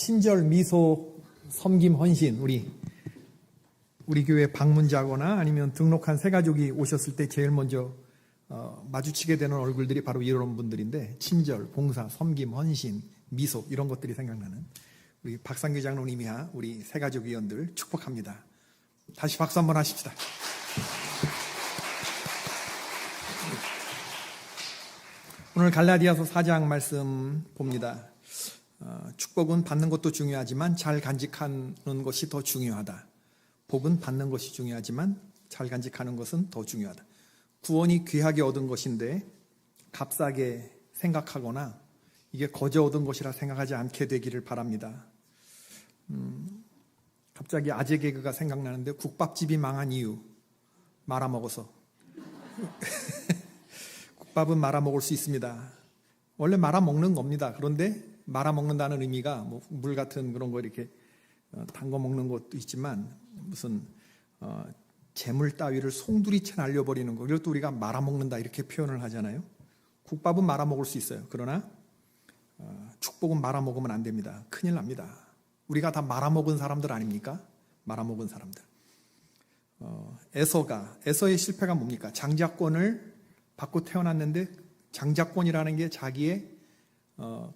친절, 미소, 섬김, 헌신, 우리 교회 방문자거나 아니면 등록한 새 가족이 오셨을 때 제일 먼저 마주치게 되는 얼굴들이 바로 이런 분들인데, 친절, 봉사, 섬김, 헌신, 미소, 이런 것들이 생각나는 우리 박상규 장로님이야 우리 새 가족 위원들 축복합니다. 다시 박수 한번 하십시다. 오늘 갈라디아서 4장 말씀 봅니다. 축복은 받는 것도 중요하지만 잘 간직하는 것이 더 중요하다. 복은 받는 것이 중요하지만 잘 간직하는 것은 더 중요하다. 구원이 귀하게 얻은 것인데 값싸게 생각하거나 이게 거저 얻은 것이라 생각하지 않게 되기를 바랍니다. 갑자기 아재 개그가 생각나는데, 국밥집이 망한 이유, 말아먹어서. 국밥은 말아먹을 수 있습니다. 원래 말아먹는 겁니다. 그런데 말아먹는다는 의미가 물 같은 그런 거 이렇게 담궈 먹는 것도 있지만, 무슨 재물 따위를 송두리째 날려버리는 거, 이것도 우리가 말아먹는다 이렇게 표현을 하잖아요. 국밥은 말아먹을 수 있어요. 그러나 축복은 말아먹으면 안 됩니다. 큰일 납니다. 우리가 다 말아먹은 사람들 아닙니까? 말아먹은 사람들. 에서의 실패가 뭡니까? 장자권을 받고 태어났는데 장자권이라는 게 자기의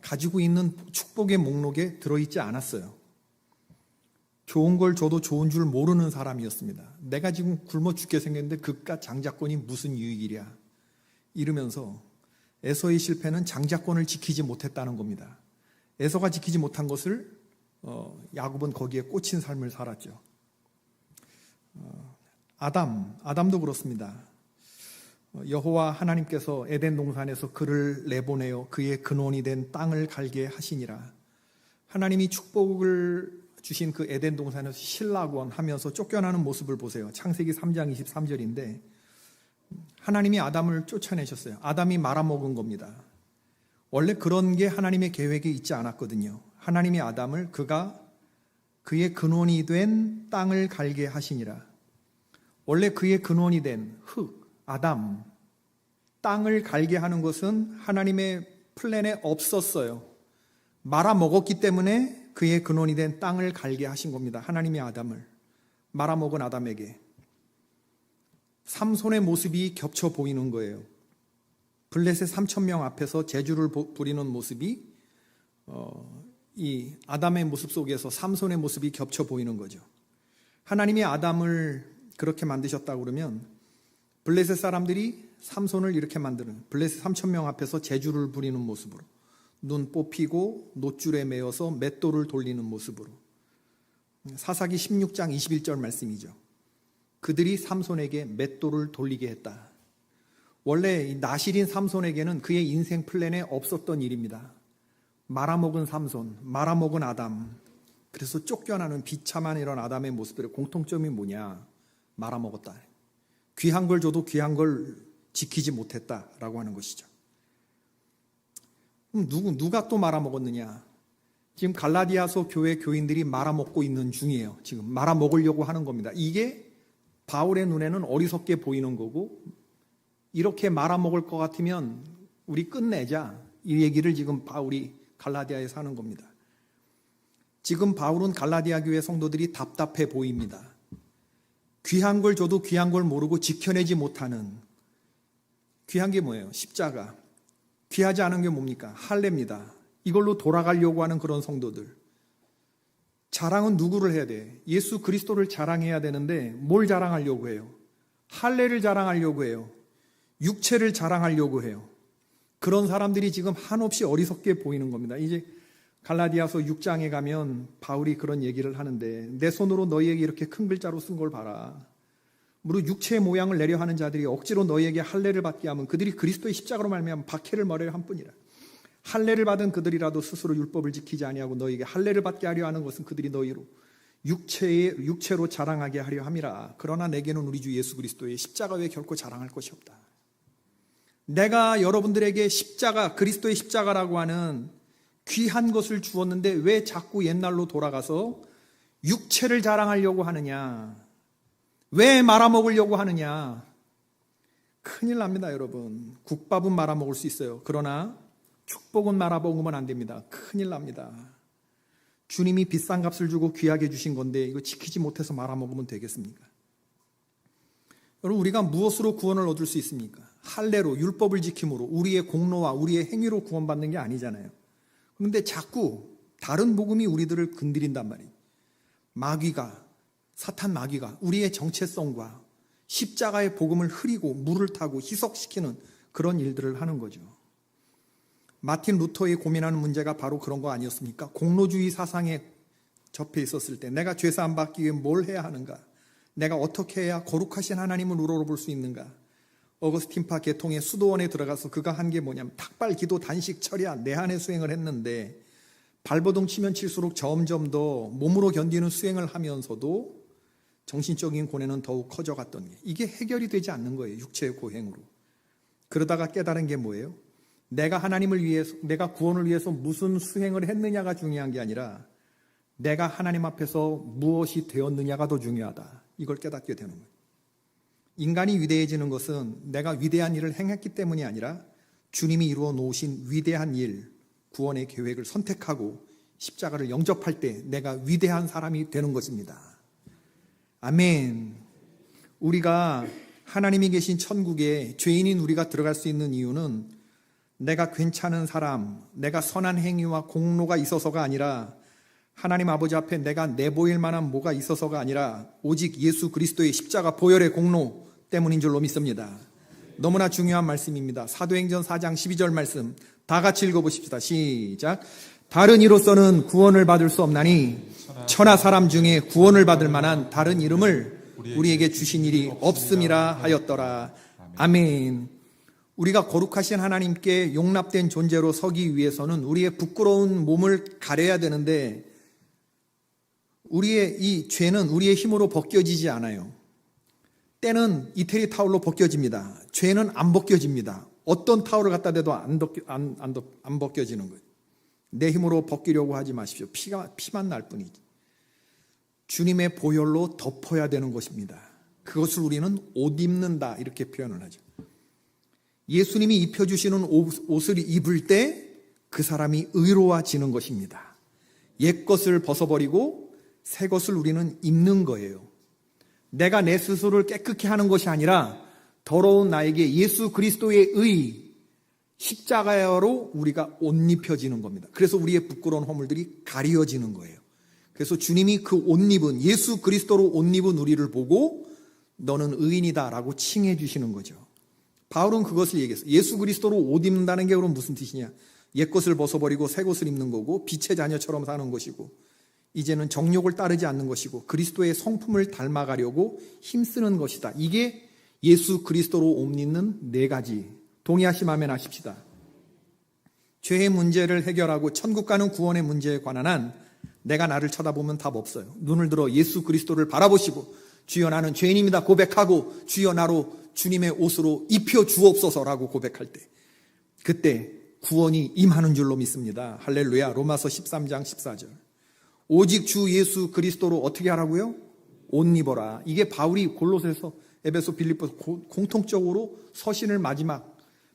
가지고 있는 축복의 목록에 들어있지 않았어요. 좋은 걸 줘도 좋은 줄 모르는 사람이었습니다. 내가 지금 굶어 죽게 생겼는데 그깟 장자권이 무슨 유익이랴 이러면서 에서의 실패는 장자권을 지키지 못했다는 겁니다. 에서가 지키지 못한 것을 야곱은 거기에 꽂힌 삶을 살았죠. 아담도 그렇습니다. 여호와 하나님께서 에덴 동산에서 그를 내보내어 그의 근원이 된 땅을 갈게 하시니라. 하나님이 축복을 주신 그 에덴 동산에서 신락원 하면서 쫓겨나는 모습을 보세요. 창세기 3장 23절인데 하나님이 아담을 쫓아내셨어요. 아담이 말아먹은 겁니다. 원래 그런 게 하나님의 계획에 있지 않았거든요. 하나님이 아담을 그가 그의 근원이 된 땅을 갈게 하시니라. 원래 그의 근원이 된 아담, 땅을 갈게 하는 것은 하나님의 플랜에 없었어요. 말아먹었기 때문에 그의 근원이 된 땅을 갈게 하신 겁니다. 하나님이 아담을, 말아먹은 아담에게. 삼손의 모습이 겹쳐 보이는 거예요. 블레셋 3,000명 앞에서 재주를 부리는 모습이 이 아담의 모습 속에서 삼손의 모습이 겹쳐 보이는 거죠. 하나님이 아담을 그렇게 만드셨다고 그러면 블레셋 사람들이 삼손을 이렇게 만드는, 블레셋 3,000명 앞에서 재주를 부리는 모습으로, 눈 뽑히고 놋줄에 매어서 맷돌을 돌리는 모습으로. 사사기 16장 21절 말씀이죠. 그들이 삼손에게 맷돌을 돌리게 했다. 원래 이 나실인 삼손에게는 그의 인생 플랜에 없었던 일입니다. 말아먹은 삼손, 말아먹은 아담, 그래서 쫓겨나는 비참한 이런 아담의 모습들의 공통점이 뭐냐? 말아먹었다. 귀한 걸 줘도 귀한 걸 지키지 못했다라고 하는 것이죠. 그럼 누가 또 말아먹었느냐? 지금 갈라디아서 교회 교인들이 말아먹고 있는 중이에요. 지금 말아먹으려고 하는 겁니다. 이게 바울의 눈에는 어리석게 보이는 거고, 이렇게 말아먹을 것 같으면 우리 끝내자, 이 얘기를 지금 바울이 갈라디아에서 하는 겁니다. 지금 바울은 갈라디아 교회 성도들이 답답해 보입니다. 귀한 걸 줘도 귀한 걸 모르고 지켜내지 못하는, 귀한 게 뭐예요? 십자가. 귀하지 않은 게 뭡니까? 할례입니다. 이걸로 돌아가려고 하는 그런 성도들. 자랑은 누구를 해야 돼? 예수 그리스도를 자랑해야 되는데 뭘 자랑하려고 해요? 할례를 자랑하려고 해요. 육체를 자랑하려고 해요. 그런 사람들이 지금 한없이 어리석게 보이는 겁니다. 이제 갈라디아서 6장에 가면 바울이 그런 얘기를 하는데, 내 손으로 너희에게 이렇게 큰 글자로 쓴 걸 봐라. 무릇 육체의 모양을 내려 하는 자들이 억지로 너희에게 할례를 받게 하면 그들이 그리스도의 십자가로 말미암아 박해를 머려야 한 뿐이라. 할례를 받은 그들이라도 스스로 율법을 지키지 아니하고 너희에게 할례를 받게 하려 하는 것은 그들이 너희로 육체로 자랑하게 하려 함이라. 그러나 내게는 우리 주 예수 그리스도의 십자가 외에 결코 자랑할 것이 없다. 내가 여러분들에게 십자가, 그리스도의 십자가라고 하는 귀한 것을 주었는데 왜 자꾸 옛날로 돌아가서 육체를 자랑하려고 하느냐? 왜 말아먹으려고 하느냐? 큰일 납니다, 여러분. 국밥은 말아먹을 수 있어요. 그러나 축복은 말아먹으면 안 됩니다. 큰일 납니다. 주님이 비싼 값을 주고 귀하게 주신 건데 이거 지키지 못해서 말아먹으면 되겠습니까? 여러분, 우리가 무엇으로 구원을 얻을 수 있습니까? 할례로, 율법을 지킴으로, 우리의 공로와 우리의 행위로 구원받는 게 아니잖아요. 그런데 자꾸 다른 복음이 우리들을 건드린단 말이에요. 사탄 마귀가 우리의 정체성과 십자가의 복음을 흐리고 물을 타고 희석시키는 그런 일들을 하는 거죠. 마틴 루터의 고민하는 문제가 바로 그런 거 아니었습니까? 공로주의 사상에 접해 있었을 때 내가 죄사함 받기 위해 뭘 해야 하는가? 내가 어떻게 해야 거룩하신 하나님을 우러러볼 수 있는가? 어거스틴파 계통의 수도원에 들어가서 그가 한 게 뭐냐면 탁발, 기도, 단식, 철야, 내한의 수행을 했는데 발버둥 치면 칠수록 점점 더 몸으로 견디는 수행을 하면서도 정신적인 고뇌는 더욱 커져갔던 게 이게 해결이 되지 않는 거예요. 육체의 고행으로. 그러다가 깨달은 게 뭐예요? 내가 하나님을 위해서, 내가 구원을 위해서 무슨 수행을 했느냐가 중요한 게 아니라 내가 하나님 앞에서 무엇이 되었느냐가 더 중요하다. 이걸 깨닫게 되는 거예요. 인간이 위대해지는 것은 내가 위대한 일을 행했기 때문이 아니라 주님이 이루어 놓으신 위대한 일, 구원의 계획을 선택하고 십자가를 영접할 때 내가 위대한 사람이 되는 것입니다. 아멘. 우리가 하나님이 계신 천국에 죄인인 우리가 들어갈 수 있는 이유는 내가 괜찮은 사람, 내가 선한 행위와 공로가 있어서가 아니라 하나님 아버지 앞에 내가 내보일 만한 뭐가 있어서가 아니라 오직 예수 그리스도의 십자가 보혈의 공로 때문인 줄로 믿습니다. 너무나 중요한 말씀입니다. 사도행전 4장 12절 말씀 다 같이 읽어보십시다. 시작. 다른 이로서는 구원을 받을 수 없나니 천하 사람 중에 구원을 받을 만한 다른 이름을 우리에게 주신 일이 없음이라 하였더라. 아멘. 우리가 거룩하신 하나님께 용납된 존재로 서기 위해서는 우리의 부끄러운 몸을 가려야 되는데 우리의 이 죄는 우리의 힘으로 벗겨지지 않아요. 때는 이태리 타올로 벗겨집니다. 죄는 안 벗겨집니다. 어떤 타올을 갖다 대도 안 벗겨지는 거예요. 내 힘으로 벗기려고 하지 마십시오. 피만 날 뿐이지. 주님의 보혈로 덮어야 되는 것입니다. 그것을 우리는 옷 입는다 이렇게 표현을 하죠. 예수님이 입혀주시는 옷을 입을 때 그 사람이 의로워지는 것입니다. 옛 것을 벗어버리고 새 것을 우리는 입는 거예요. 내가 내 스스로를 깨끗게 하는 것이 아니라 더러운 나에게 예수 그리스도의 의, 십자가로 우리가 옷 입혀지는 겁니다. 그래서 우리의 부끄러운 허물들이 가려지는 거예요. 그래서 주님이 그 옷 입은 예수 그리스도로 옷 입은 우리를 보고 너는 의인이다 라고 칭해 주시는 거죠. 바울은 그것을 얘기했어요. 예수 그리스도로 옷 입는다는 게 그럼 무슨 뜻이냐? 옛 것을 벗어버리고 새 것을 입는 거고 빛의 자녀처럼 사는 것이고 이제는 정욕을 따르지 않는 것이고 그리스도의 성품을 닮아가려고 힘쓰는 것이다. 이게 예수 그리스도로 옷 입는 네 가지. 동의하시면 아멘 하십시다. 죄의 문제를 해결하고 천국 가는 구원의 문제에 관한 한 내가 나를 쳐다보면 답 없어요. 눈을 들어 예수 그리스도를 바라보시고 주여 나는 죄인입니다 고백하고 주여 나로 주님의 옷으로 입혀 주옵소서라고 고백할 때 그때 구원이 임하는 줄로 믿습니다. 할렐루야. 로마서 13장 14절. 오직 주 예수 그리스도로 어떻게 하라고요? 옷 입어라. 이게 바울이 골로새서, 에베소, 빌립보서 공통적으로 서신을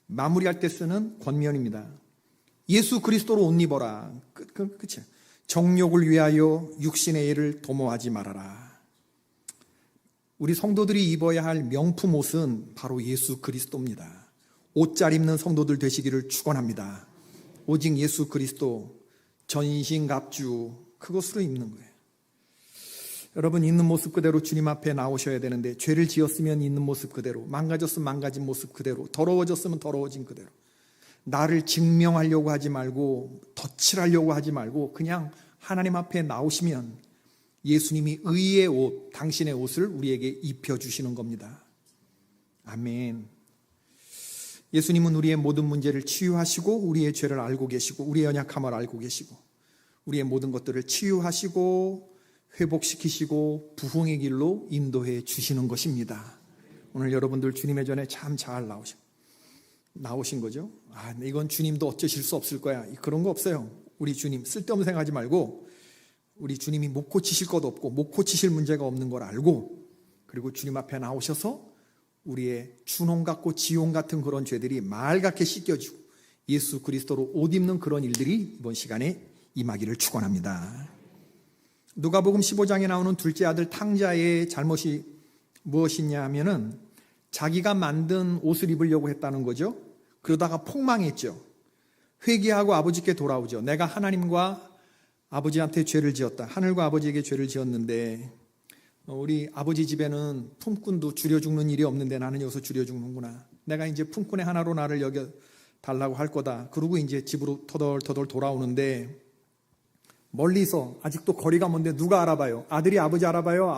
마무리할 때 쓰는 권면입니다. 예수 그리스도로 옷 입어라. 그치? 정욕을 위하여 육신의 일을 도모하지 말아라. 우리 성도들이 입어야 할 명품 옷은 바로 예수 그리스도입니다. 옷 잘 입는 성도들 되시기를 축원합니다. 오직 예수 그리스도 전신갑주 그것으로 입는 거예요. 여러분 있는 모습 그대로 주님 앞에 나오셔야 되는데 죄를 지었으면 있는 모습 그대로, 망가졌으면 망가진 모습 그대로, 더러워졌으면 더러워진 그대로 나를 증명하려고 하지 말고 덧칠하려고 하지 말고 그냥 하나님 앞에 나오시면 예수님이 의의 옷, 당신의 옷을 우리에게 입혀주시는 겁니다. 아멘. 예수님은 우리의 모든 문제를 치유하시고 우리의 죄를 알고 계시고 우리의 연약함을 알고 계시고 우리의 모든 것들을 치유하시고 회복시키시고 부흥의 길로 인도해 주시는 것입니다. 오늘 여러분들 주님의 전에 참 잘 나오신 거죠. 이건 주님도 어쩌실 수 없을 거야. 그런 거 없어요. 우리 주님 쓸데없는 생각하지 말고 우리 주님이 못 고치실 것 없고 못 고치실 문제가 없는 걸 알고 그리고 주님 앞에 나오셔서 우리의 준홍 같고 지홍 같은 그런 죄들이 맑게 씻겨지고 예수 그리스도로 옷 입는 그런 일들이 이번 시간에 임하기를 축원합니다. 누가복음 15장에 나오는 둘째 아들 탕자의 잘못이 무엇이냐 하면은 자기가 만든 옷을 입으려고 했다는 거죠. 그러다가 폭망했죠. 회개하고 아버지께 돌아오죠. 내가 하나님과 아버지한테 죄를 지었다. 하늘과 아버지에게 죄를 지었는데 우리 아버지 집에는 품꾼도 줄여 죽는 일이 없는데 나는 여기서 줄여 죽는구나. 내가 이제 품꾼의 하나로 나를 여겨 달라고 할 거다. 그러고 이제 집으로 터덜터덜 돌아오는데 멀리서 아직도 거리가 먼데 누가 알아봐요? 아들이 아버지 알아봐요?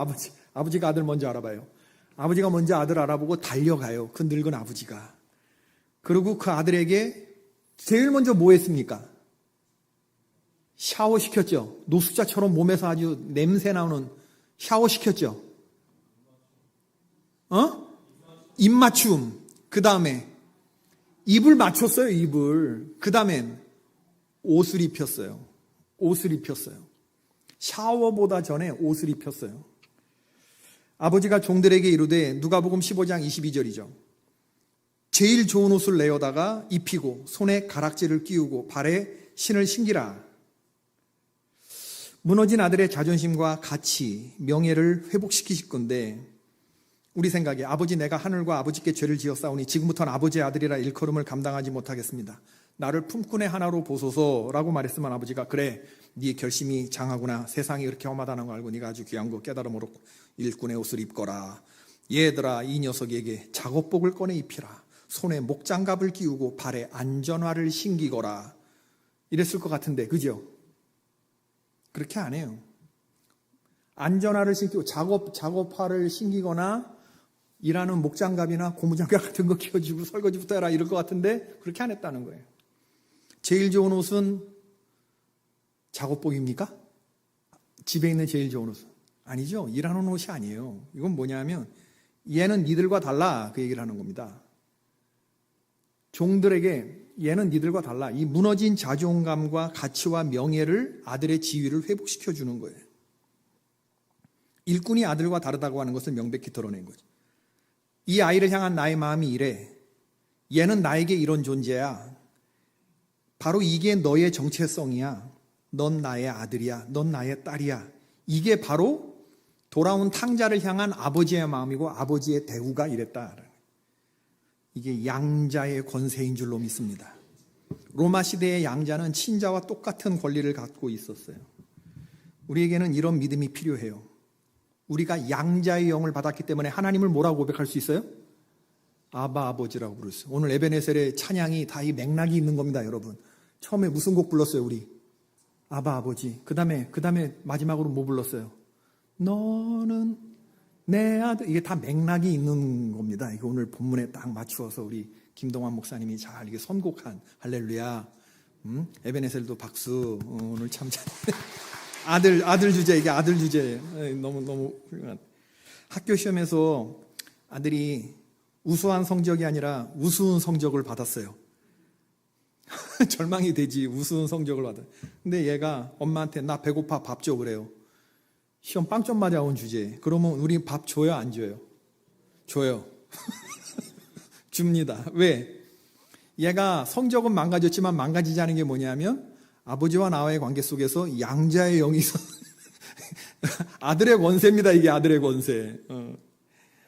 아버지가 아들 먼저 알아봐요? 아버지가 먼저 아들 알아보고 달려가요. 그 늙은 아버지가. 그리고 그 아들에게 제일 먼저 뭐 했습니까? 샤워시켰죠. 노숙자처럼 몸에서 아주 냄새 나오는 샤워시켰죠. 입맞춤. 그 다음에 입을 맞췄어요. 입을. 그 다음엔 옷을 입혔어요. 옷을 입혔어요. 샤워보다 전에 옷을 입혔어요. 아버지가 종들에게 이르되 누가복음 15장 22절이죠. 제일 좋은 옷을 내어다가 입히고 손에 가락지를 끼우고 발에 신을 신기라. 무너진 아들의 자존심과 가치, 명예를 회복시키실 건데 우리 생각에 아버지 내가 하늘과 아버지께 죄를 지었사오니 지금부터는 아버지의 아들이라 일컬음을 감당하지 못하겠습니다. 나를 품꾼의 하나로 보소서라고 말했으면 아버지가 그래 네 결심이 장하구나. 세상이 그렇게 험하다는 걸 알고 네가 아주 귀한 거 깨달음으로 일꾼의 옷을 입거라. 얘들아 이 녀석에게 작업복을 꺼내 입히라. 손에 목장갑을 끼우고 발에 안전화를 신기거라. 이랬을 것 같은데 그죠? 그렇게 안 해요. 안전화를 신기고 작업화를 신기거나 일하는 목장갑이나 고무장갑 같은 거 끼워주고 설거지부터 해라 이럴 것 같은데 그렇게 안 했다는 거예요. 제일 좋은 옷은 작업복입니까? 집에 있는 제일 좋은 옷은? 아니죠. 일하는 옷이 아니에요. 이건 뭐냐면 얘는 니들과 달라 그 얘기를 하는 겁니다. 종들에게 얘는 니들과 달라. 이 무너진 자존감과 가치와 명예를 아들의 지위를 회복시켜 주는 거예요. 일꾼이 아들과 다르다고 하는 것을 명백히 드러낸 거죠. 이 아이를 향한 나의 마음이 이래. 얘는 나에게 이런 존재야. 바로 이게 너의 정체성이야. 넌 나의 아들이야. 넌 나의 딸이야. 이게 바로 돌아온 탕자를 향한 아버지의 마음이고 아버지의 대우가 이랬다. 이게 양자의 권세인 줄로 믿습니다. 로마 시대의 양자는 친자와 똑같은 권리를 갖고 있었어요. 우리에게는 이런 믿음이 필요해요. 우리가 양자의 영을 받았기 때문에 하나님을 뭐라고 고백할 수 있어요? 아바 아버지라고 부르어요. 오늘 에베네셀의 찬양이 다 이 맥락이 있는 겁니다, 여러분. 처음에 무슨 곡 불렀어요, 우리? 아바 아버지. 그 다음에 마지막으로 뭐 불렀어요? 너는 내 아들. 이게 다 맥락이 있는 겁니다. 이거 오늘 본문에 딱 맞추어서 우리 김동환 목사님이 잘 이게 선곡한 할렐루야. 에베네셀도 박수. 오늘 참 잘. 아들 주제, 이게 아들 주제예요. 너무 훌륭한. 학교 시험에서 아들이 우수한 성적이 아니라 우스운 성적을 받았어요. 절망이 되지. 우스운 성적을 받아. 근데 얘가 엄마한테 나 배고파 밥 줘 그래요. 시험 빵점 맞아온 주제. 그러면 우리 밥 줘요 안 줘요? 줘요. 줍니다. 왜? 얘가 성적은 망가졌지만 망가지지 않은 게 뭐냐면 아버지와 나와의 관계 속에서 양자의 영이 있어. 아들의 권세입니다. 이게 아들의 권세.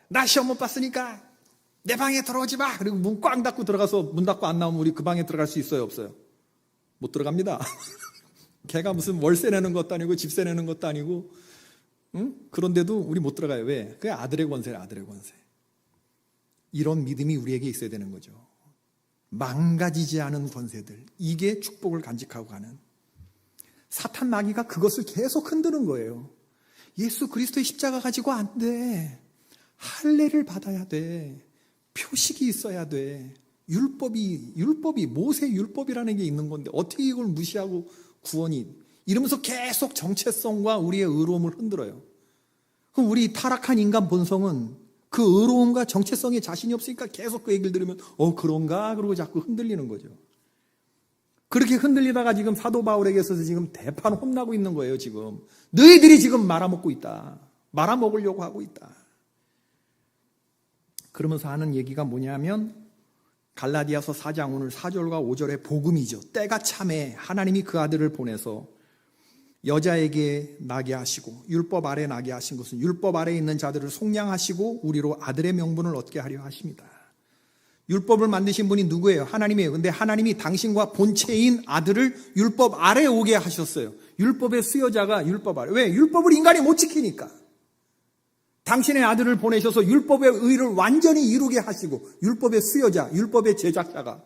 나 시험 못 봤으니까 내 방에 들어오지 마. 그리고 문 꽝 닫고 들어가서 문 닫고 안 나오면 우리 그 방에 들어갈 수 있어요 없어요? 못 들어갑니다. 걔가 무슨 월세 내는 것도 아니고 집세 내는 것도 아니고 그런데도 우리 못 들어가요. 왜? 그게 아들의 권세예요. 아들의 권세. 이런 믿음이 우리에게 있어야 되는 거죠. 망가지지 않은 권세들. 이게 축복을 간직하고 가는. 사탄 마귀가 그것을 계속 흔드는 거예요. 예수 그리스도의 십자가 가지고 안 돼. 할례를 받아야 돼. 표식이 있어야 돼. 율법이 모세 율법이라는 게 있는 건데 어떻게 이걸 무시하고 구원이 이러면서 계속 정체성과 우리의 의로움을 흔들어요. 그럼 우리 타락한 인간 본성은 그 의로움과 정체성에 자신이 없으니까 계속 그 얘기를 들으면 그런가? 그러고 자꾸 흔들리는 거죠. 그렇게 흔들리다가 지금 사도 바울에게서 지금 대판 혼나고 있는 거예요. 지금 너희들이 지금 말아먹고 있다. 말아먹으려고 하고 있다. 그러면서 하는 얘기가 뭐냐면 갈라디아서 4장 오늘 4절과 5절의 복음이죠. 때가 참에 하나님이 그 아들을 보내서 여자에게 나게 하시고 율법 아래 나게 하신 것은 율법 아래 있는 자들을 속량하시고 우리로 아들의 명분을 얻게 하려 하십니다. 율법을 만드신 분이 누구예요? 하나님이에요. 근데 하나님이 당신과 본체인 아들을 율법 아래 오게 하셨어요. 율법의 수여자가 율법 아래. 왜? 율법을 인간이 못 지키니까. 당신의 아들을 보내셔서 율법의 의를 완전히 이루게 하시고 율법의 수여자, 율법의 제작자가.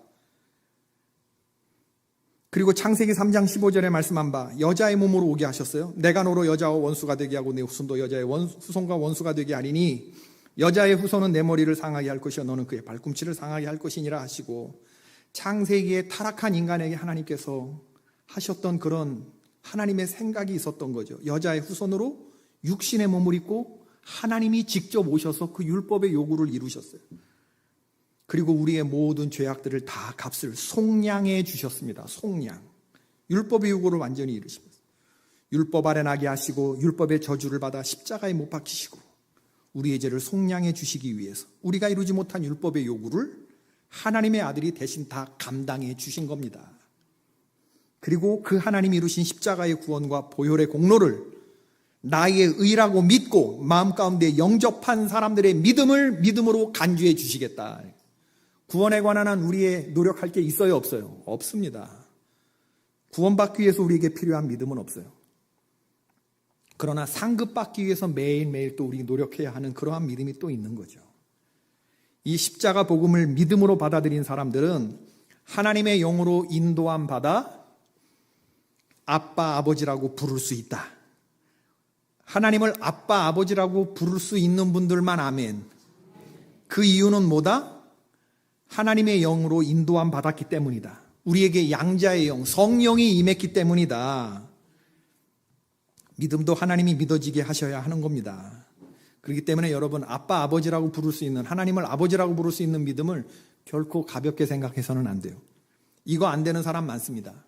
그리고 창세기 3장 15절에 말씀한 바 여자의 몸으로 오게 하셨어요. 내가 너로 여자와 원수가 되게 하고 내 후손도 여자의 후손과 원수가 되게 하리니 여자의 후손은 내 머리를 상하게 할 것이요 너는 그의 발꿈치를 상하게 할 것이니라 하시고, 창세기에 타락한 인간에게 하나님께서 하셨던 그런 하나님의 생각이 있었던 거죠. 여자의 후손으로 육신의 몸을 입고 하나님이 직접 오셔서 그 율법의 요구를 이루셨어요. 그리고 우리의 모든 죄악들을 다 값을 속량해 주셨습니다. 속량. 율법의 요구를 완전히 이루십니다. 율법 아래 나게 하시고 율법의 저주를 받아 십자가에 못 박히시고 우리의 죄를 속량해 주시기 위해서 우리가 이루지 못한 율법의 요구를 하나님의 아들이 대신 다 감당해 주신 겁니다. 그리고 그 하나님이 이루신 십자가의 구원과 보혈의 공로를 나의 의라고 믿고 마음 가운데 영접한 사람들의 믿음을 믿음으로 간주해 주시겠다. 구원에 관한 한 우리의 노력할 게 있어요, 없어요? 없습니다. 구원받기 위해서 우리에게 필요한 믿음은 없어요. 그러나 상급받기 위해서 매일매일 또 우리 노력해야 하는 그러한 믿음이 또 있는 거죠. 이 십자가 복음을 믿음으로 받아들인 사람들은 하나님의 영으로 인도함 받아 아빠, 아버지라고 부를 수 있다. 하나님을 아빠, 아버지라고 부를 수 있는 분들만 아멘. 그 이유는 뭐다? 하나님의 영으로 인도함 받았기 때문이다. 우리에게 양자의 영, 성령이 임했기 때문이다. 믿음도 하나님이 믿어지게 하셔야 하는 겁니다. 그렇기 때문에 여러분, 아빠, 아버지라고 부를 수 있는, 하나님을 아버지라고 부를 수 있는 믿음을 결코 가볍게 생각해서는 안 돼요. 이거 안 되는 사람 많습니다.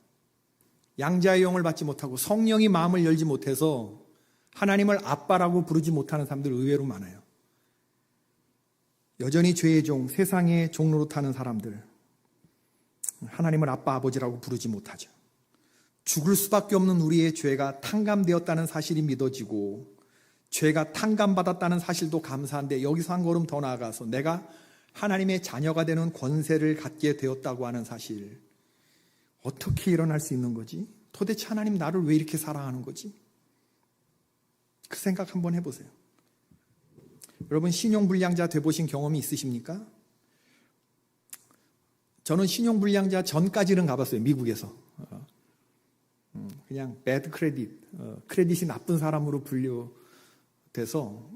양자의 영을 받지 못하고 성령이 마음을 열지 못해서 하나님을 아빠라고 부르지 못하는 사람들 의외로 많아요. 여전히 죄의 종, 세상의 종로로 타는 사람들, 하나님을 아빠, 아버지라고 부르지 못하죠. 죽을 수밖에 없는 우리의 죄가 탕감되었다는 사실이 믿어지고 죄가 탕감받았다는 사실도 감사한데, 여기서 한 걸음 더 나아가서 내가 하나님의 자녀가 되는 권세를 갖게 되었다고 하는 사실, 어떻게 일어날 수 있는 거지? 도대체 하나님 나를 왜 이렇게 사랑하는 거지? 그 생각 한번 해보세요. 여러분, 신용불량자 돼보신 경험이 있으십니까? 저는 신용불량자 전까지는 가봤어요. 미국에서. 그냥 배드 크레딧, 크레딧이 나쁜 사람으로 분류돼서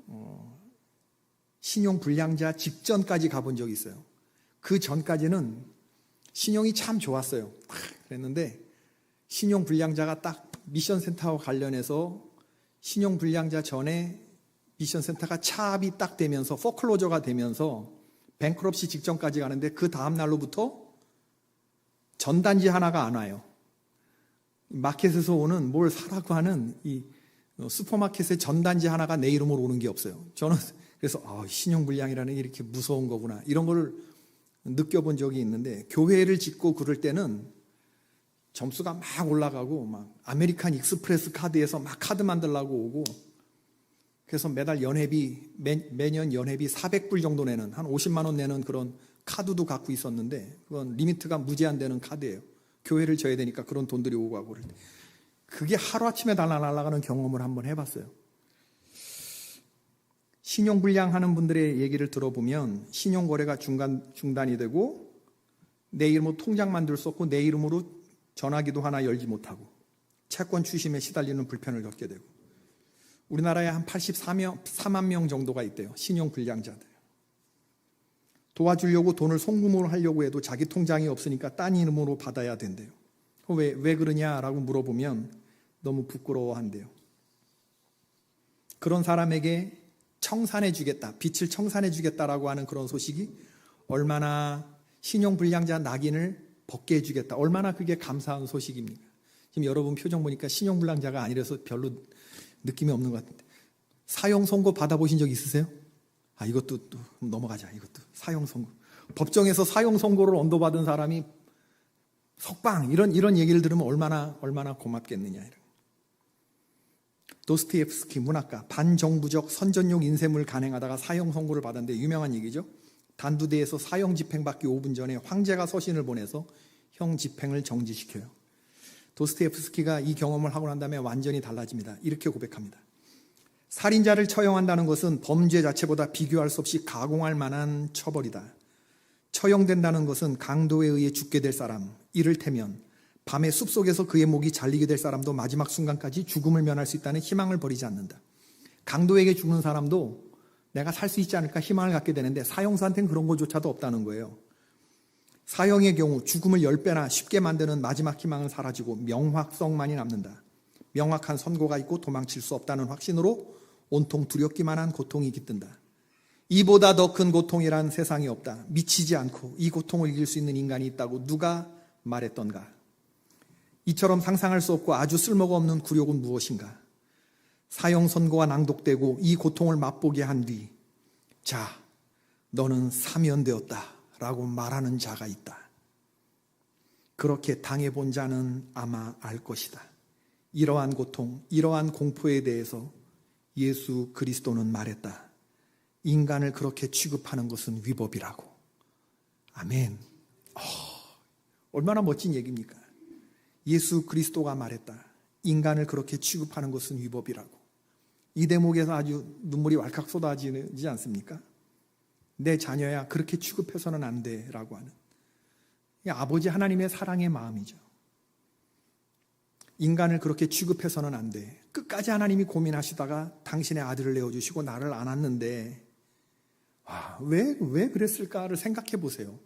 신용불량자 직전까지 가본 적이 있어요. 그 전까지는 신용이 참 좋았어요. 그랬는데 신용불량자가 딱 미션센터와 관련해서 신용불량자 전에 미션센터가 차압이 딱 되면서 포클로저가 되면서 뱅크럽시 직전까지 가는데, 그 다음 날로부터 전단지 하나가 안 와요. 마켓에서 오는 뭘 사라고 하는 이 슈퍼마켓의 전단지 하나가 내 이름으로 오는 게 없어요. 저는 그래서 신용불량이라는 게 이렇게 무서운 거구나, 이런 걸 느껴본 적이 있는데, 교회를 짓고 그럴 때는 점수가 막 올라가고 막 아메리칸 익스프레스 카드에서 막 카드 만들라고 오고, 그래서 매달 연회비, 매년 연회비 400불 정도 내는, 한 50만 원 내는 그런 카드도 갖고 있었는데, 그건 리미트가 무제한 되는 카드예요. 교회를 져야 되니까 그런 돈들이 오고 가고 그럴 때. 그게 하루아침에 다 날아가는 경험을 한번 해봤어요. 신용불량하는 분들의 얘기를 들어보면 신용거래가 중단이 되고 내 이름으로 통장 만들 수 없고 내 이름으로 전화기도 하나 열지 못하고 채권 추심에 시달리는 불편을 겪게 되고, 우리나라에 한 84만 명 정도가 있대요. 신용불량자들. 도와주려고 돈을 송금을 하려고 해도 자기 통장이 없으니까 딴 이름으로 받아야 된대요. 왜 그러냐라고 물어보면 너무 부끄러워한대요. 그런 사람에게 청산해 주겠다, 빚을 청산해 주겠다라고 하는 그런 소식이 얼마나 신용불량자 낙인을 벗게 해주겠다, 얼마나 그게 감사한 소식입니까? 지금 여러분 표정 보니까 신용불량자가 아니라서 별로 느낌이 없는 것 같은데, 사형 선고 받아보신 적 있으세요? 이것도 또 넘어가자. 이것도 사형 선고, 법정에서 사형 선고를 언도받은 사람이 석방, 이런 얘기를 들으면 얼마나 고맙겠느냐. 도스토옙스키 문학가, 반정부적 선전용 인쇄물 간행하다가 사형 선고를 받았는데 유명한 얘기죠. 단두대에서 사형 집행받기 5분 전에 황제가 서신을 보내서 형 집행을 정지시켜요. 도스토옙스키가 이 경험을 하고 난 다음에 완전히 달라집니다. 이렇게 고백합니다. 살인자를 처형한다는 것은 범죄 자체보다 비교할 수 없이 가공할 만한 처벌이다. 처형된다는 것은 강도에 의해 죽게 될 사람, 이를테면 밤에 숲속에서 그의 목이 잘리게 될 사람도 마지막 순간까지 죽음을 면할 수 있다는 희망을 버리지 않는다. 강도에게 죽는 사람도 내가 살 수 있지 않을까 희망을 갖게 되는데 사형수한테는 그런 것조차도 없다는 거예요. 사형의 경우 죽음을 10배나 쉽게 만드는 마지막 희망은 사라지고 명확성만이 남는다. 명확한 선고가 있고 도망칠 수 없다는 확신으로 온통 두렵기만 한 고통이 깃든다. 이보다 더 큰 고통이란 세상에 없다. 미치지 않고 이 고통을 이길 수 있는 인간이 있다고 누가 말했던가. 이처럼 상상할 수 없고 아주 쓸모가 없는 굴욕은 무엇인가. 사형 선고가 낭독되고 이 고통을 맛보게 한 뒤, 자, 너는 사면되었다 라고 말하는 자가 있다. 그렇게 당해본 자는 아마 알 것이다. 이러한 고통, 이러한 공포에 대해서 예수 그리스도는 말했다. 인간을 그렇게 취급하는 것은 위법이라고. 아멘. 얼마나 멋진 얘기입니까? 예수 그리스도가 말했다. 인간을 그렇게 취급하는 것은 위법이라고. 이 대목에서 아주 눈물이 왈칵 쏟아지지 않습니까? 내 자녀야 그렇게 취급해서는 안 돼라고 하는 아버지 하나님의 사랑의 마음이죠. 인간을 그렇게 취급해서는 안 돼. 끝까지 하나님이 고민하시다가 당신의 아들을 내어주시고 나를 안았는데 왜 그랬을까를 생각해 보세요.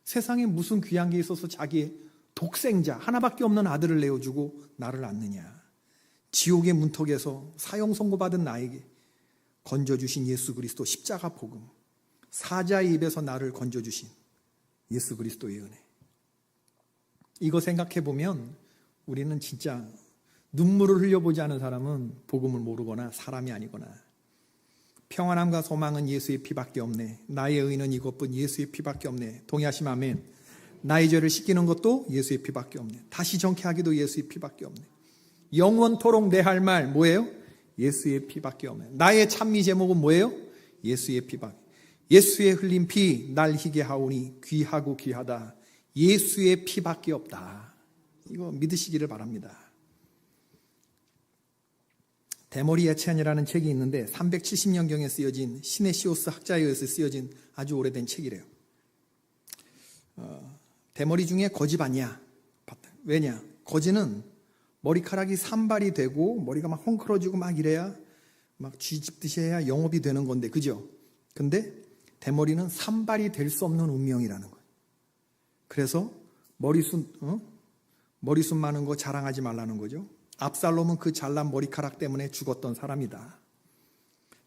세상에 무슨 귀한 게 있어서 자기의 독생자 하나밖에 없는 아들을 내어주고 나를 안느냐. 지옥의 문턱에서 사형 선고받은 나에게 건져주신 예수 그리스도 십자가 복음, 사자의 입에서 나를 건져주신 예수 그리스도의 은혜. 이거 생각해 보면 우리는 진짜 눈물을 흘려보지 않은 사람은 복음을 모르거나 사람이 아니거나. 평안함과 소망은 예수의 피밖에 없네. 나의 의는 이것뿐 예수의 피밖에 없네. 동의하시면 아멘. 나의 죄를 씻기는 것도 예수의 피밖에 없네. 다시 정케 하기도 예수의 피밖에 없네. 영원토록 내 할 말 뭐예요? 예수의 피밖에 없네. 나의 찬미 제목은 뭐예요? 예수의 피밖에. 예수의 흘린 피 날 희게 하오니 귀하고 귀하다. 예수의 피밖에 없다. 이거 믿으시기를 바랍니다. 대머리 예찬이라는 책이 있는데 370년경에 쓰여진 시네시오스 학자에 의해서 쓰여진 아주 오래된 책이래요. 대머리 중에 거지 봤냐? 봤다. 왜냐? 거지는 머리카락이 산발이 되고 머리가 막 헝클어지고 막 이래야 막 쥐집듯이 해야 영업이 되는 건데, 그죠? 근데 대머리는 산발이 될 수 없는 운명이라는 거예요. 그래서 머리숱 많은 거 자랑하지 말라는 거죠. 압살롬은 그 잘난 머리카락 때문에 죽었던 사람이다.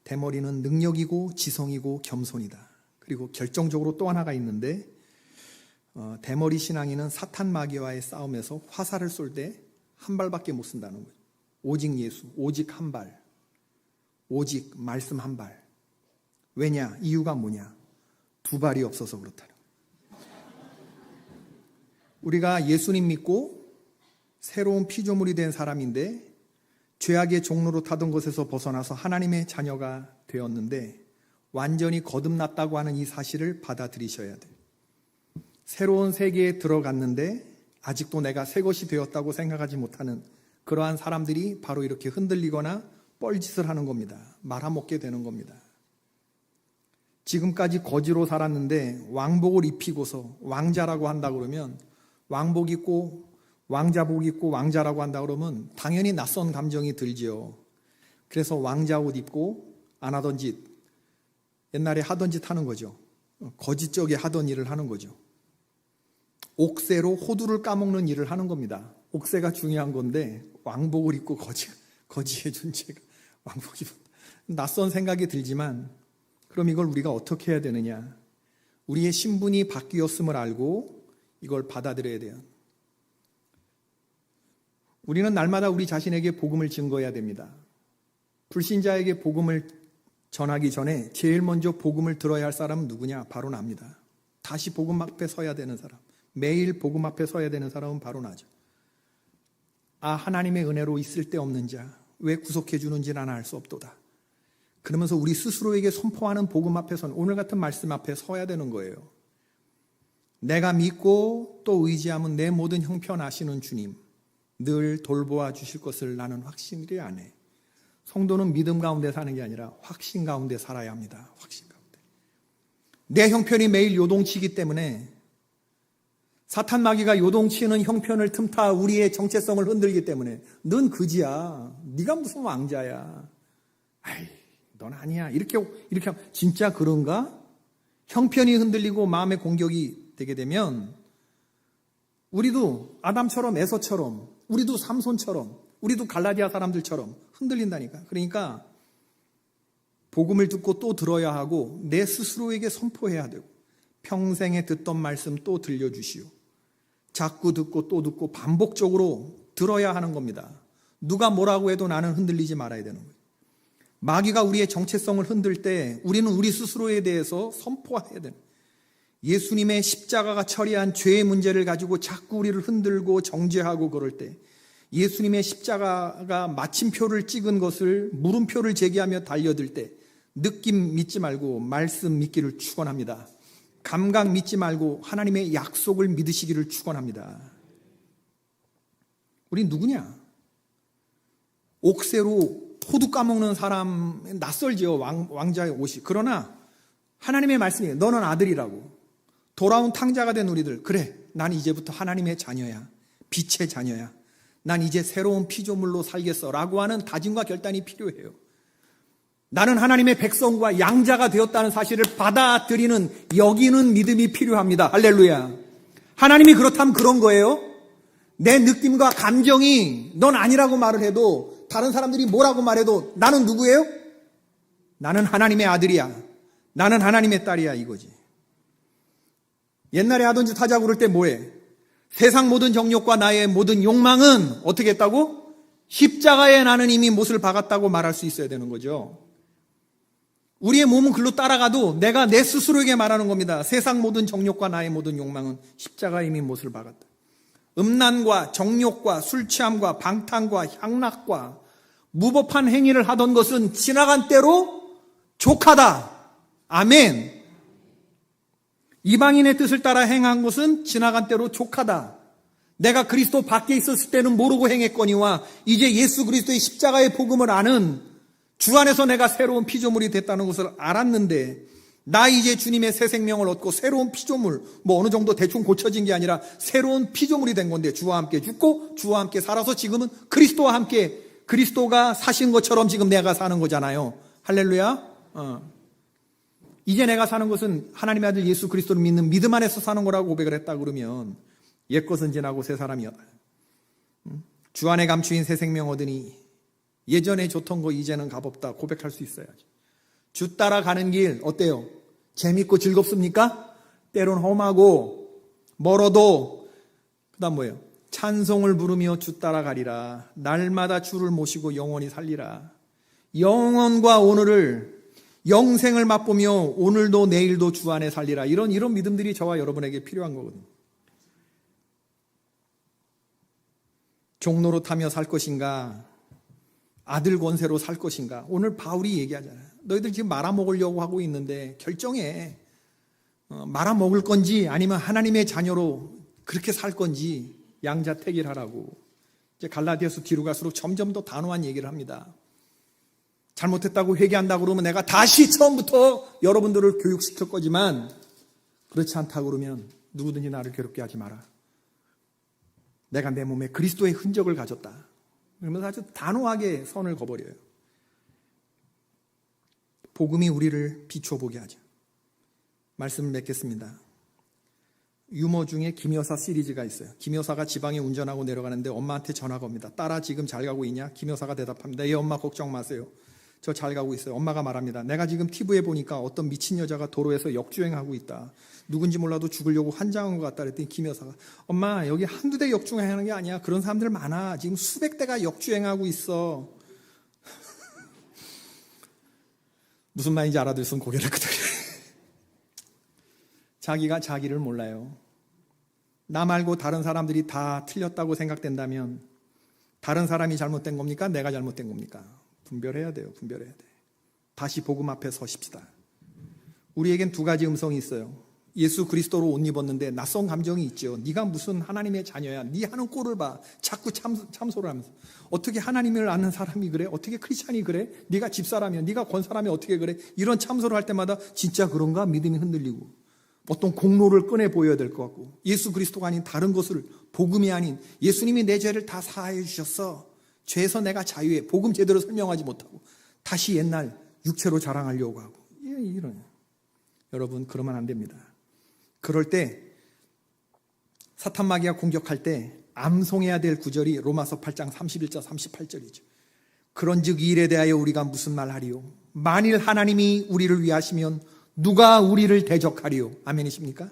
대머리는 능력이고 지성이고 겸손이다. 그리고 결정적으로 또 하나가 있는데 대머리 신앙인은 사탄 마귀와의 싸움에서 화살을 쏠 때 한 발밖에 못 쓴다는 거죠. 오직 예수, 오직 한 발, 오직 말씀 한 발. 왜냐? 이유가 뭐냐? 두 발이 없어서 그렇다는 거예요. 우리가 예수님 믿고 새로운 피조물이 된 사람인데 죄악의 종로로 타던 것에서 벗어나서 하나님의 자녀가 되었는데 완전히 거듭났다고 하는 이 사실을 받아들이셔야 돼요. 새로운 세계에 들어갔는데 아직도 내가 새 것이 되었다고 생각하지 못하는 그러한 사람들이 바로 이렇게 흔들리거나 뻘짓을 하는 겁니다. 말아먹게 되는 겁니다. 지금까지 거지로 살았는데 왕복을 입히고서 왕자라고 한다 그러면 왕복 입고 왕자복 입고 왕자라고 한다 그러면 당연히 낯선 감정이 들지요. 그래서 왕자 옷 입고 안 하던 짓, 옛날에 하던 짓 하는 거죠. 거지 쪽에 하던 일을 하는 거죠. 옥새로 호두를 까먹는 일을 하는 겁니다. 옥새가 중요한 건데 왕복을 입고 거지의 존재가 왕복 입은 낯선 생각이 들지만 그럼 이걸 우리가 어떻게 해야 되느냐? 우리의 신분이 바뀌었음을 알고 이걸 받아들여야 돼요. 우리는 날마다 우리 자신에게 복음을 증거해야 됩니다. 불신자에게 복음을 전하기 전에 제일 먼저 복음을 들어야 할 사람은 누구냐? 바로 납니다. 다시 복음 앞에 서야 되는 사람, 매일 복음 앞에 서야 되는 사람은 바로 나죠. 하나님의 은혜로 있을 데 없는 자, 왜 구속해 주는지 나는 알 수 없도다. 그러면서 우리 스스로에게 선포하는 복음 앞에서는 오늘 같은 말씀 앞에 서야 되는 거예요. 내가 믿고 또 의지하면 내 모든 형편 아시는 주님 늘 돌보아 주실 것을 나는 확신이 안 해. 성도는 믿음 가운데 사는 게 아니라 확신 가운데 살아야 합니다. 확신 가운데. 내 형편이 매일 요동치기 때문에 사탄 마귀가 요동치는 형편을 틈타 우리의 정체성을 흔들기 때문에 넌 그지야. 네가 무슨 왕자야. 아이, 넌 아니야. 이렇게 하면 진짜 그런가? 형편이 흔들리고 마음의 공격이 되게 되면 우리도 아담처럼 에서처럼 우리도 삼손처럼 우리도 갈라디아 사람들처럼 흔들린다니까. 그러니까 복음을 듣고 또 들어야 하고 내 스스로에게 선포해야 되고 평생에 듣던 말씀 또 들려주시오. 자꾸 듣고 또 듣고 반복적으로 들어야 하는 겁니다. 누가 뭐라고 해도 나는 흔들리지 말아야 되는 거예요. 마귀가 우리의 정체성을 흔들 때 우리는 우리 스스로에 대해서 선포해야 되는 거예요. 예수님의 십자가가 처리한 죄의 문제를 가지고 자꾸 우리를 흔들고 정죄하고 그럴 때 예수님의 십자가가 마침표를 찍은 것을 물음표를 제기하며 달려들 때 느낌 믿지 말고 말씀 믿기를 축원합니다. 감각 믿지 말고 하나님의 약속을 믿으시기를 축원합니다. 우리 누구냐? 옥새로 호두 까먹는 사람 낯설지요. 왕자의 옷이. 그러나 하나님의 말씀이에요. 너는 아들이라고. 돌아온 탕자가 된 우리들. 그래, 난 이제부터 하나님의 자녀야. 빛의 자녀야. 난 이제 새로운 피조물로 살겠어 라고 하는 다짐과 결단이 필요해요. 나는 하나님의 백성과 양자가 되었다는 사실을 받아들이는 여기는 믿음이 필요합니다. 할렐루야. 하나님이 그렇다면 그런 거예요. 내 느낌과 감정이 넌 아니라고 말을 해도 다른 사람들이 뭐라고 말해도 나는 누구예요? 나는 하나님의 아들이야. 나는 하나님의 딸이야 이거지. 옛날에 하던 짓 하자고 그럴 때 뭐해? 세상 모든 정욕과 나의 모든 욕망은 어떻게 했다고? 십자가에 나는 이미 못을 박았다고 말할 수 있어야 되는 거죠. 우리의 몸은 글로 따라가도 내가 내 스스로에게 말하는 겁니다. 세상 모든 정욕과 나의 모든 욕망은 십자가에 이미 못을 박았다. 음란과 정욕과 술 취함과 방탕과 향락과 무법한 행위를 하던 것은 지나간 때로 족하다. 아멘. 이방인의 뜻을 따라 행한 것은 지나간 때로 족하다. 내가 그리스도 밖에 있었을 때는 모르고 행했거니와 이제 예수 그리스도의 십자가의 복음을 아는 주 안에서 내가 새로운 피조물이 됐다는 것을 알았는데 나 이제 주님의 새 생명을 얻고 새로운 피조물, 어느 정도 대충 고쳐진 게 아니라 새로운 피조물이 된 건데 주와 함께 죽고 주와 함께 살아서 지금은 그리스도와 함께 그리스도가 사신 것처럼 지금 내가 사는 거잖아요. 할렐루야. 이제 내가 사는 것은 하나님의 아들 예수 그리스도를 믿는 믿음 안에서 사는 거라고 고백을 했다 그러면 옛것은 지나고 새 사람이었다. 주 안에 감추인 새 생명 얻으니 예전에 좋던 거 이제는 값없다 고백할 수 있어야지. 주 따라가는 길 어때요? 재밌고 즐겁습니까? 때론 험하고 멀어도 그다음 뭐예요? 찬송을 부르며 주 따라가리라. 날마다 주를 모시고 영원히 살리라. 영원과 오늘을 영생을 맛보며 오늘도 내일도 주 안에 살리라. 이런 믿음들이 저와 여러분에게 필요한 거거든요. 종로로 타며 살 것인가? 아들 권세로 살 것인가? 오늘 바울이 얘기하잖아요. 너희들 지금 말아먹으려고 하고 있는데 결정해. 말아먹을 건지 아니면 하나님의 자녀로 그렇게 살 건지 양자택일하라고. 이제 갈라디아서 뒤로 갈수록 점점 더 단호한 얘기를 합니다. 잘못했다고 회개한다고 그러면 내가 다시 처음부터 여러분들을 교육시킬 거지만 그렇지 않다고 그러면 누구든지 나를 괴롭게 하지 마라. 내가 내 몸에 그리스도의 흔적을 가졌다. 그러면서 아주 단호하게 선을 그어버려요. 복음이 우리를 비춰보게 하죠. 말씀을 맺겠습니다. 유머 중에 김여사 시리즈가 있어요. 김여사가 지방에 운전하고 내려가는데 엄마한테 전화가 옵니다. 딸아 지금 잘 가고 있냐? 김여사가 대답합니다. 예 엄마 걱정 마세요. 저 잘 가고 있어요. 엄마가 말합니다. 내가 지금 TV에 보니까 어떤 미친 여자가 도로에서 역주행하고 있다. 누군지 몰라도 죽으려고 환장한 것 같다 그랬더니 김여사가 엄마 여기 한두 대 역주행하는 게 아니야. 그런 사람들 많아. 지금 수백 대가 역주행하고 있어. 무슨 말인지 알아들었으면 고개를 끄덕여. 자기가 자기를 몰라요. 나 말고 다른 사람들이 다 틀렸다고 생각된다면 다른 사람이 잘못된 겁니까? 내가 잘못된 겁니까? 분별해야 돼요. 분별해야 돼. 다시 복음 앞에 서십시다. 우리에겐 두 가지 음성이 있어요. 예수 그리스도로 옷 입었는데 낯선 감정이 있죠. 네가 무슨 하나님의 자녀야. 네 하는 꼴을 봐. 자꾸 참소를 하면서. 어떻게 하나님을 아는 사람이 그래? 어떻게 크리스찬이 그래? 네가 집사라면, 네가 권사라면 어떻게 그래? 이런 참소를 할 때마다 진짜 그런가? 믿음이 흔들리고 어떤 공로를 꺼내 보여야 될 것 같고, 예수 그리스도가 아닌 다른 것을, 복음이 아닌 예수님이 내 죄를 다 사하여 주셨어, 죄에서 내가 자유해, 복음 제대로 설명하지 못하고 다시 옛날 육체로 자랑하려고 하고, 이런. 여러분, 그러면 안 됩니다. 그럴 때 사탄 마귀가 공격할 때 암송해야 될 구절이 로마서 8장 31절 38절이죠. 그런즉 이 일에 대하여 우리가 무슨 말하리요? 만일 하나님이 우리를 위하시면 누가 우리를 대적하리요? 아멘이십니까?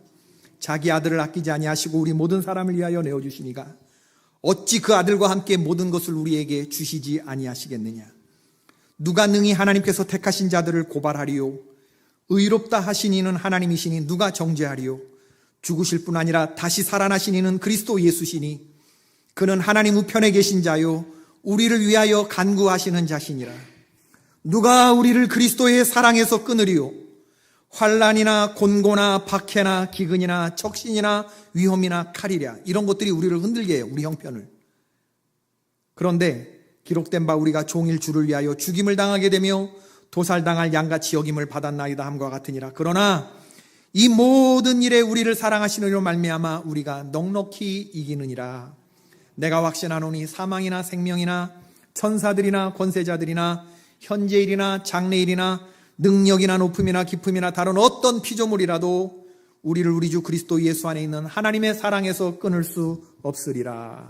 자기 아들을 아끼지 아니하시고 우리 모든 사람을 위하여 내어주시니가 어찌 그 아들과 함께 모든 것을 우리에게 주시지 아니하시겠느냐? 누가 능히 하나님께서 택하신 자들을 고발하리요? 의롭다 하신 이는 하나님이시니 누가 정죄하리요? 죽으실 뿐 아니라 다시 살아나신 이는 그리스도 예수시니 그는 하나님 우편에 계신 자요 우리를 위하여 간구하시는 자시니라. 누가 우리를 그리스도의 사랑에서 끊으리요? 환난이나 곤고나 박해나 기근이나 적신이나 위험이나 칼이랴. 이런 것들이 우리를 흔들게 해요. 우리 형편을. 그런데 기록된 바 우리가 종일 주를 위하여 죽임을 당하게 되며 도살당할 양같이 여김을 받았나이다 함과 같으니라. 그러나 이 모든 일에 우리를 사랑하시는 이로 말미암아 우리가 넉넉히 이기느니라. 내가 확신하노니 사망이나 생명이나 천사들이나 권세자들이나 현재일이나 장래일이나 능력이나 높음이나 깊음이나 다른 어떤 피조물이라도 우리를 우리 주 그리스도 예수 안에 있는 하나님의 사랑에서 끊을 수 없으리라.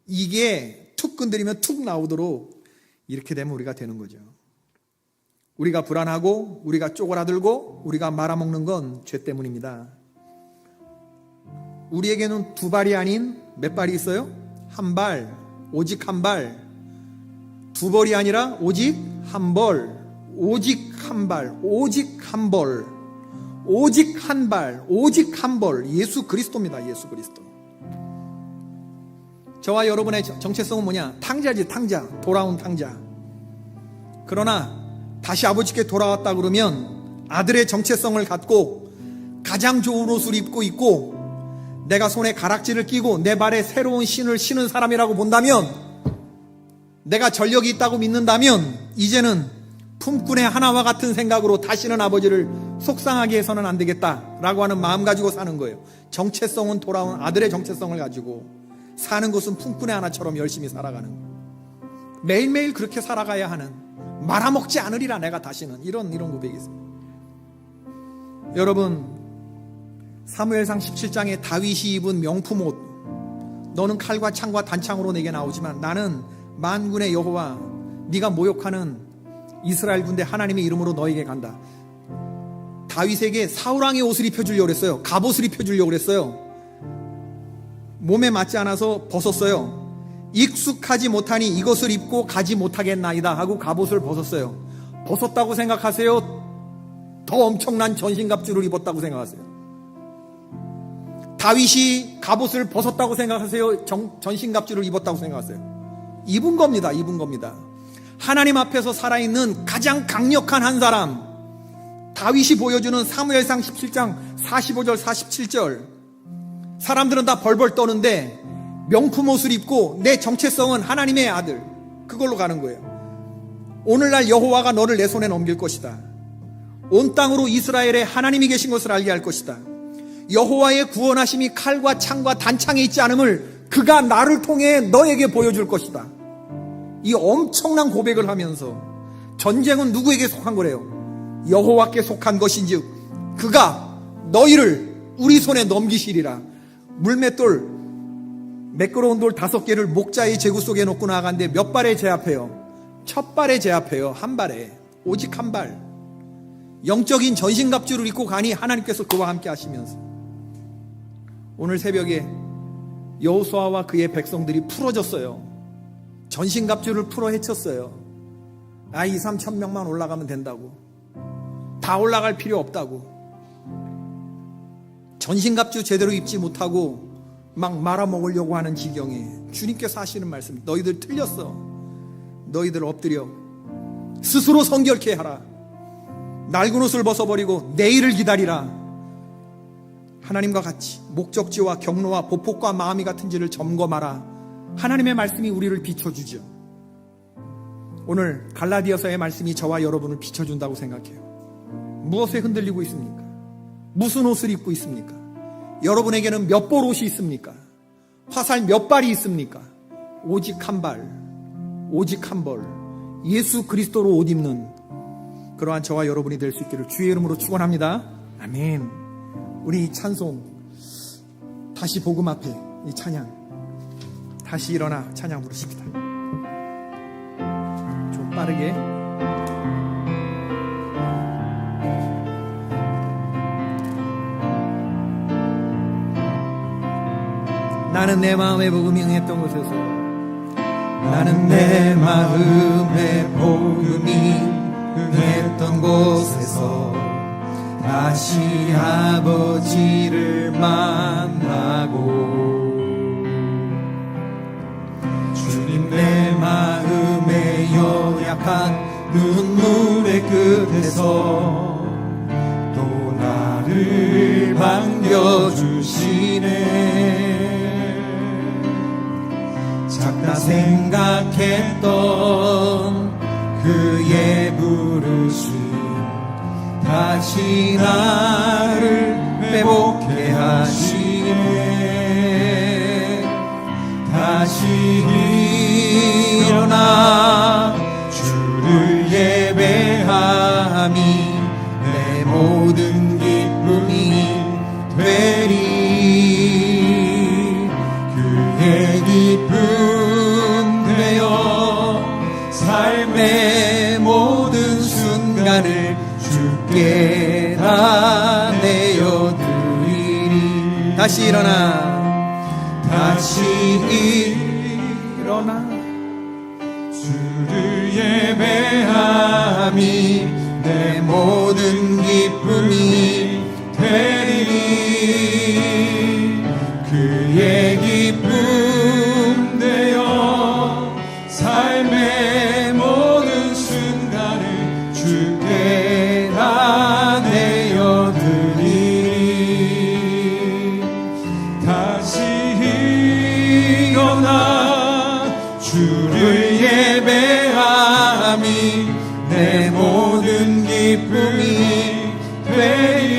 이게 툭 건드리면 툭 나오도록 이렇게 되면 우리가 되는 거죠. 우리가 불안하고 우리가 쪼그라들고 우리가 말아먹는 건 죄 때문입니다. 우리에게는 두 발이 아닌 몇 발이 있어요? 한 발, 오직 한 발. 두 벌이 아니라 오직 한 벌, 오직 한 발, 오직 한 벌, 오직 한 발, 오직 한 벌. 예수 그리스도입니다. 예수 그리스도. 저와 여러분의 정체성은 뭐냐? 탕자지, 탕자. 돌아온 탕자. 그러나 다시 아버지께 돌아왔다 그러면 아들의 정체성을 갖고 가장 좋은 옷을 입고 있고 내가 손에 가락지를 끼고 내 발에 새로운 신을 신은 사람이라고 본다면, 내가 전력이 있다고 믿는다면 이제는 품꾼의 하나와 같은 생각으로 다시는 아버지를 속상하게 해서는 안 되겠다라고 하는 마음 가지고 사는 거예요. 정체성은 돌아온 아들의 정체성을 가지고 사는 것은 품꾼의 하나처럼 열심히 살아가는 거예요. 매일매일 그렇게 살아가야 하는, 말아먹지 않으리라 내가 다시는, 이런 고백이 있습니다. 여러분, 사무엘상 17장에 다윗이 입은 명품 옷, 너는 칼과 창과 단창으로 내게 나오지만 나는 만군의 여호와 네가 모욕하는 이스라엘 군대 하나님의 이름으로 너에게 간다. 다윗에게 사울왕의 옷을 입혀주려고 그랬어요. 갑옷을 입혀주려고 그랬어요. 몸에 맞지 않아서 벗었어요. 익숙하지 못하니 이것을 입고 가지 못하겠나이다 하고 갑옷을 벗었어요. 벗었다고 생각하세요? 더 엄청난 전신갑주를 입었다고 생각하세요? 다윗이 갑옷을 벗었다고 생각하세요? 전신갑주를 입었다고 생각하세요? 입은 겁니다. 입은 겁니다. 하나님 앞에서 살아있는 가장 강력한 한 사람, 다윗이 보여주는 사무엘상 17장 45절 47절. 사람들은 다 벌벌 떠는데 명품 옷을 입고 내 정체성은 하나님의 아들, 그걸로 가는 거예요. 오늘날 여호와가 너를 내 손에 넘길 것이다. 온 땅으로 이스라엘에 하나님이 계신 것을 알게 할 것이다. 여호와의 구원하심이 칼과 창과 단창에 있지 않음을 그가 나를 통해 너에게 보여줄 것이다. 이 엄청난 고백을 하면서 전쟁은 누구에게 속한 거래요? 여호와께 속한 것인즉 그가 너희를 우리 손에 넘기시리라. 물맷돌, 매끄러운 돌 5개를 목자의 제구 속에 놓고 나가는데 몇 발에 제압해요? 첫 발에 제압해요. 한 발에, 오직 한 발. 영적인 전신갑주를 입고 가니 하나님께서 그와 함께 하시면서 오늘 새벽에 여호수아와 그의 백성들이 풀어졌어요. 전신갑주를 풀어 헤쳤어요. 2, 3천 명만 올라가면 된다고, 다 올라갈 필요 없다고, 전신갑주 제대로 입지 못하고 막 말아먹으려고 하는 지경에 주님께서 하시는 말씀, 너희들 틀렸어. 너희들 엎드려 스스로 성결케 하라. 낡은 옷을 벗어버리고 내일을 기다리라. 하나님과 같이 목적지와 경로와 보폭과 마음이 같은지를 점검하라. 하나님의 말씀이 우리를 비춰주죠. 오늘 갈라디아서의 말씀이 저와 여러분을 비춰준다고 생각해요. 무엇에 흔들리고 있습니까? 무슨 옷을 입고 있습니까? 여러분에게는 몇 벌 옷이 있습니까? 화살 몇 발이 있습니까? 오직 한 발, 오직 한 벌, 예수 그리스도로 옷 입는 그러한 저와 여러분이 될 수 있기를 주의 이름으로 축원합니다. 아멘. 우리 이 찬송, 다시 복음 앞에 이 찬양, 다시 일어나 찬양 부르십니다. 좀 빠르게. 나는 내 마음에 복음이 응했던 곳에서, 나는 내 마음에 복음이 응했던 곳에서 다시 아버지를 만나고, 주님 내 마음에 연약한 눈물의 끝에서 또 나를 반겨주시네. 작다 생각했던 그의 부르심 다시 나를 회복해 하시네. 다시 일어나 주를 예배함이 내 모든 기쁨이 되리. 그의 기쁨 되어 삶의 모든 순간을 주께 다 내어드리리. 다시 일어나, 다시 일어나 주를 예배함이 내 모든 기쁨이 되리니. 그의 기쁨 되어 삶의 모든 순간을 주께 다 내어드리리. 다시 일어나 주를 예배함이 내 모든 기쁨이 되리.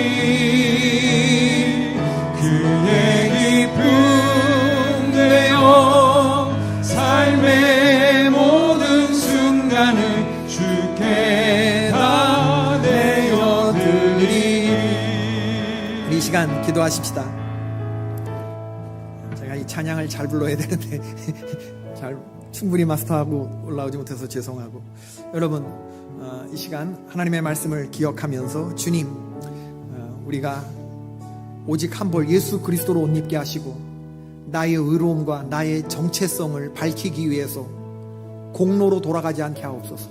그의 기쁨 되어 삶의 모든 순간을 주께 다 내어드리리. 이 시간 기도하십시다. 제가 이 찬양을 잘 불러야 되는데 잘 충분히 마스터하고 올라오지 못해서 죄송하고, 여러분 이 시간 하나님의 말씀을 기억하면서 주님, 우리가 오직 한 벌 예수 그리스도로 옷 입게 하시고 나의 의로움과 나의 정체성을 밝히기 위해서 공로로 돌아가지 않게 하옵소서.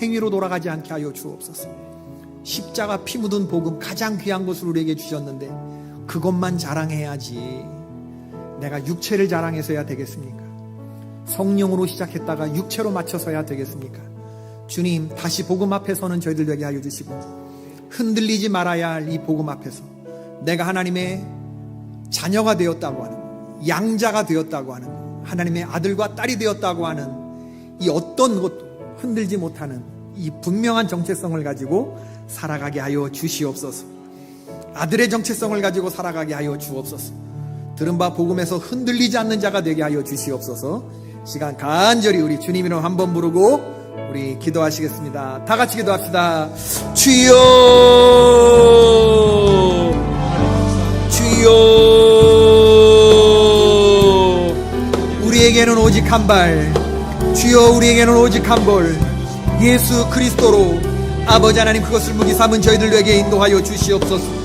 행위로 돌아가지 않게 하여 주옵소서. 십자가 피 묻은 복음, 가장 귀한 것을 우리에게 주셨는데 그것만 자랑해야지 내가 육체를 자랑해서야 되겠습니까? 성령으로 시작했다가 육체로 맞춰서야 되겠습니까? 주님, 다시 복음 앞에 서는 저희들 되게 하여 주시고, 흔들리지 말아야 할 이 복음 앞에서 내가 하나님의 자녀가 되었다고 하는, 양자가 되었다고 하는, 하나님의 아들과 딸이 되었다고 하는 이 어떤 것도 흔들지 못하는 이 분명한 정체성을 가지고 살아가게 하여 주시옵소서. 아들의 정체성을 가지고 살아가게 하여 주옵소서. 들은 바 복음에서 흔들리지 않는 자가 되게 하여 주시옵소서. 시간 간절히 우리 주님 이름 한번 부르고 우리 기도하시겠습니다. 다 같이 기도합시다. 주여, 주여, 우리에게는 오직 한 발, 주여 우리에게는 오직 한 벌, 예수 그리스도로 아버지 하나님 그것을 무기 삼은 저희들에게 인도하여 주시옵소서.